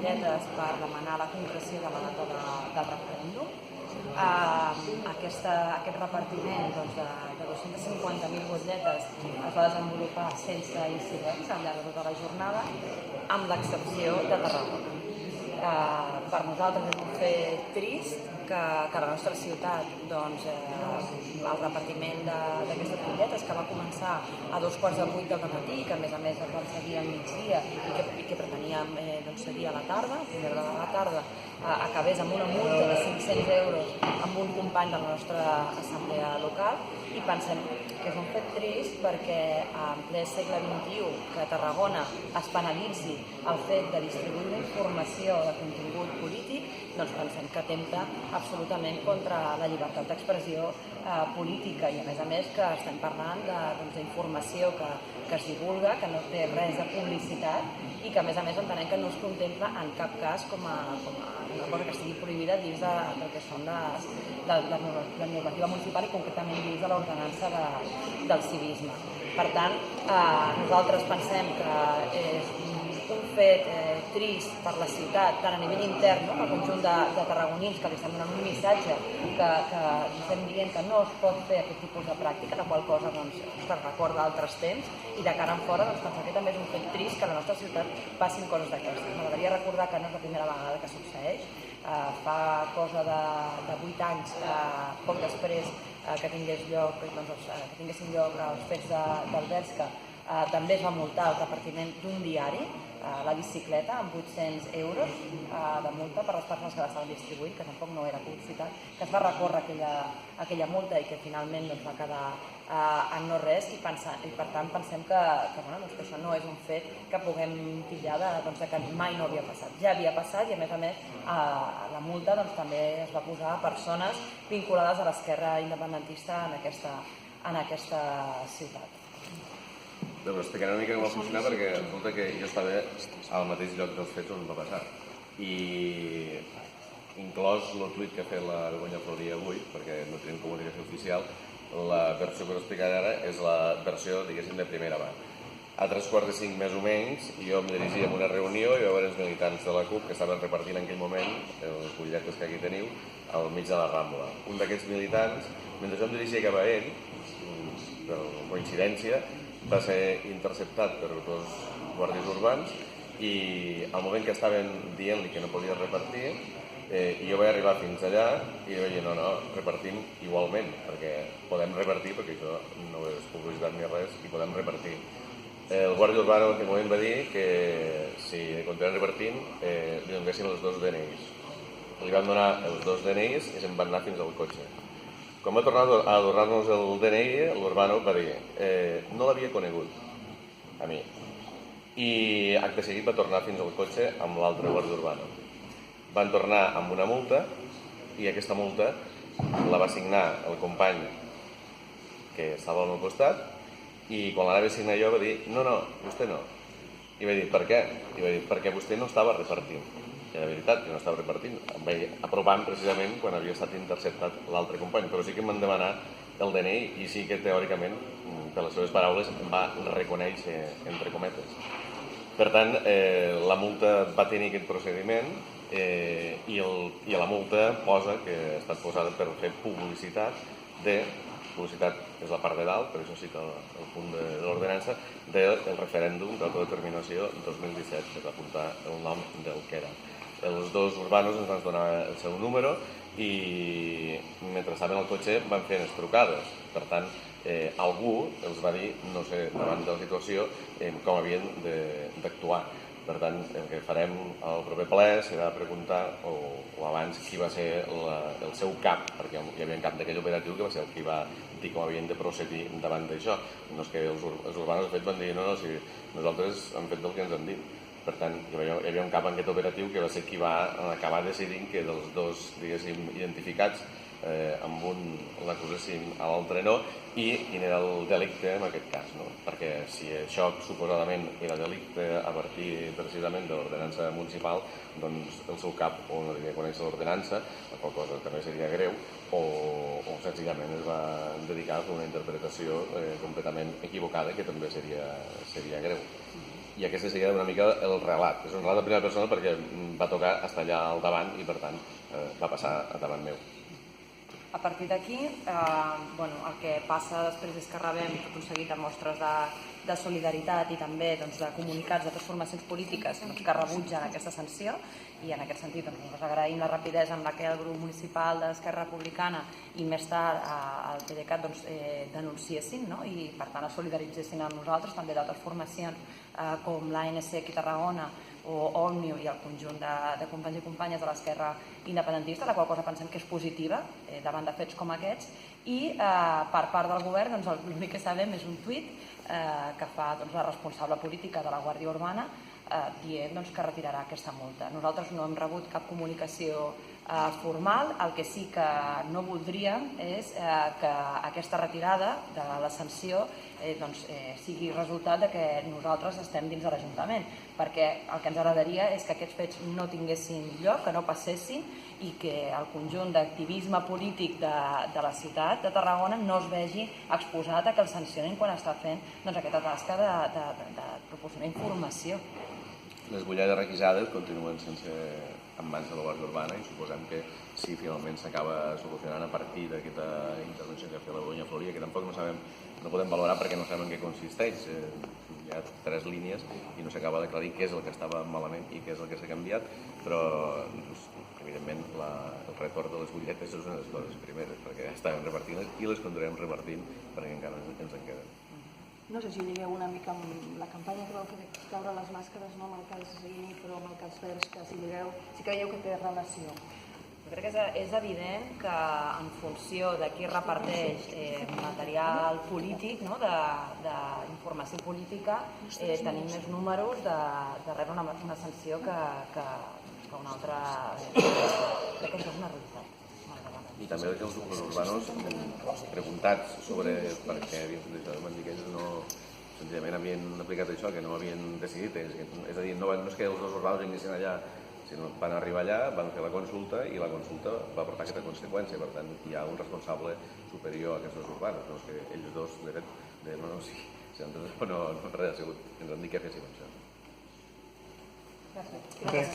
butlletes per demanar la concreció de la data del referèndum. Aquest repartiment de 250.000 butlletes es va desenvolupar sense incidents al llarg de tota la jornada, amb l'excepció de Tarragona. Per nosaltres és un fet trist que a la nostra ciutat el repartiment d'aquestes butlletes, que va començar a 7:15 del matí, que a més es van seguir al migdia i que preteníem seguir a la tarda, a primera hora de la tarda, acabés amb una multa de 500 euros amb un company de la nostra assemblea local, i pensem que és un fet trist perquè en ple segle XXI que a Tarragona es penalitzi el fet de distribuir una informació de contingut polític, doncs pensem que atempta absolutament contra la llibertat d'expressió política, i a més que estem parlant d'informació que es divulga, que no té res de publicitat i que a més entenem que no es contempla en cap cas com a una cosa que estigui prohibida dins del que són la normativa municipal i concretament dins de l'ordenança del civisme. Per tant, nosaltres pensem que és un fet trist per la ciutat, tant a nivell intern, pel conjunt de tarragonins que li estem donant un missatge que estem dient que no es pot fer aquest tipus de pràctica, la qual cosa es recorda altres temps, i de cara en fora pensem que també és un fet trist que a la nostra ciutat passin coses d'aquestes. M'agradaria recordar que no és la primera vegada que succeeix. Fa cosa de 8 anys, poc després que tinguessin lloc els fets del Bershka, també es va multar el repartiment d'un diari, la bicicleta, amb 800 euros de multa per les persones que l'estaven distribuint, que tampoc no era publicitat, que es va recórrer aquella multa i que finalment va quedar en no res, i per tant pensem que això no és un fet que puguem titllar de que mai no havia passat. Ja havia passat, i a més la multa també es va posar a persones vinculades a l'esquerra independentista en aquesta ciutat. Doncs explicaré una mica com va funcionar, perquè resulta que jo estava al mateix lloc dels fets on va passar, i inclòs el tuit que ha fet la Begoña Fleury avui, perquè no tenim comunicació oficial, la versió que us explicaré ara és la versió, diguéssim, de primera mà. A 3:45 més o menys, jo em dirigia a una reunió i hi va haver els militants de la CUP que estaven repartint en aquell moment els butlletes que aquí teniu al mig de la Rambla. Un d'aquests militants, mentre jo em dirigia cap a ell, per coincidència, va ser interceptat per dos guàrdies urbans, i al moment que estaven dient-li que no podia repartir, i jo vaig arribar fins allà i vaig dir no, repartim igualment, perquè podem repartir, perquè això no és publicitat ni res, i podem repartir. El guàrdia urbà en aquell moment va dir que si continuem repartint li donéssim els 2 DNIs. Li van donar els 2 DNIs i se'n van anar fins al cotxe. Quan va tornar a donar-nos el DNI, l'Urbano va dir no l'havia conegut, a mi. I acte seguit va tornar fins al cotxe amb l'altre guàrdia urbano. Van tornar amb una multa, i aquesta multa la va signar el company que estava al meu costat, i quan l'anava a signar jo va dir no, vostè no. I va dir per què? I va dir perquè vostè no estava repartint. I la veritat, que no estava repartint. Em vaig apropant precisament quan havia estat interceptat l'altre company, però sí que em van demanar el DNI, i sí que teòricament, per les seves paraules, em va reconèixer, entre cometes. Per tant, la multa va tenir aquest procediment, i la multa posa que ha estat posada per fer publicitat és la part de dalt, però això sí que el punt de l'ordenança, del referèndum d'autodeterminació 2017, que va apuntar el nom del que era. Els 2 urbanos ens van donar el seu número, i mentre estaven al cotxe van fer les trucades. Per tant, algú els va dir, no sé, davant de la situació, com havien d'actuar. Per tant, el que farem al proper ple serà preguntar, o abans, qui va ser el seu cap, perquè hi havia un cap d'aquell operatiu que va ser el qui va dir com havien de procedir davant d'això. No és que els urbanos, de fet, van dir no, si nosaltres hem fet el que ens han dit. Per tant, hi havia un cap en aquest operatiu que va ser qui va acabar decidint que dels 2, diguéssim, identificats, amb un l'acusessin, a l'altre no, i quin era el delicte en aquest cas, no? Perquè si això suposadament era delicte a partir precisament de l'ordenança municipal, doncs el seu cap o no devia conèixer l'ordenança, la qual cosa també seria greu, o senzillament es va dedicar a fer una interpretació completament equivocada, que també seria greu. i aquesta seria una mica el relat. És un relat de primera persona perquè va tocar estar allà al davant i per tant va passar a davant meu. A partir d'aquí, el que passa després és que rebem tot un seguit de mostres de solidaritat i també de comunicats d'altres formacions polítiques que rebutgen aquesta sanció, i en aquest sentit nosaltres agraïm la rapidesa amb la que el grup municipal d'Esquerra Republicana i més tard el PDeCAT denunciessin i per tant es solidaritzessin amb nosaltres, també d'altres formacions com l'ANC aquí a Tarragona o Òmnium i el conjunt de companys i companyes de l'esquerra independentista, la qual cosa pensem que és positiva davant de fets com aquests. I per part del govern l'únic que sabem és un tuit que fa la responsable política de la Guàrdia Urbana dient que retirarà aquesta multa. Nosaltres no hem rebut cap comunicació formal, el que sí que no voldríem és que aquesta retirada de la sanció sigui resultat de que nosaltres estem dins de l'Ajuntament, perquè el que ens agradaria és que aquests fets no tinguessin lloc, que no passessin i que el conjunt d'activisme polític de la ciutat de Tarragona no es vegi exposat a que el sancionin quan està fent aquesta tasca de proporcionar informació. Les bullades requisades continuen en mans de la Guàrdia Urbana i suposem que si finalment s'acaba solucionant a partir d'aquesta intervenció que ha fet la Begoña Floria, que tampoc no podem valorar perquè no sabem en què consisteix. Hi ha 3 línies i no s'acaba d'aclarir què és el que estava malament i què és el que s'ha canviat, però evidentment el retorn de les butlletes és una de les coses primeres, perquè estàvem repartint-les i les continuarem repartint perquè encara ens en queden. No sé si lligueu una mica amb la campanya que vau fer de caure les màscares, no amb el cas Nitro, amb el cas Verge, que si creieu que té relació. Jo crec que és evident que en funció de qui reparteix material polític, d'informació política, tenim més números de rebre una sanció que una altra. Crec que això és una realitat. I també que els urbanos, preguntats sobre per què havien fet això, van dir que ells senzillament havien aplicat això, que no havien decidit. És a dir, no és que els dos urbanos vinguessin allà, sinó van arribar allà, van fer la consulta i la consulta va portar aquesta conseqüència. Per tant, hi ha un responsable superior a aquests dos urbanos. No és que ells dos, de fet, no res ha sigut. Ens han dit que féssim això. Gràcies.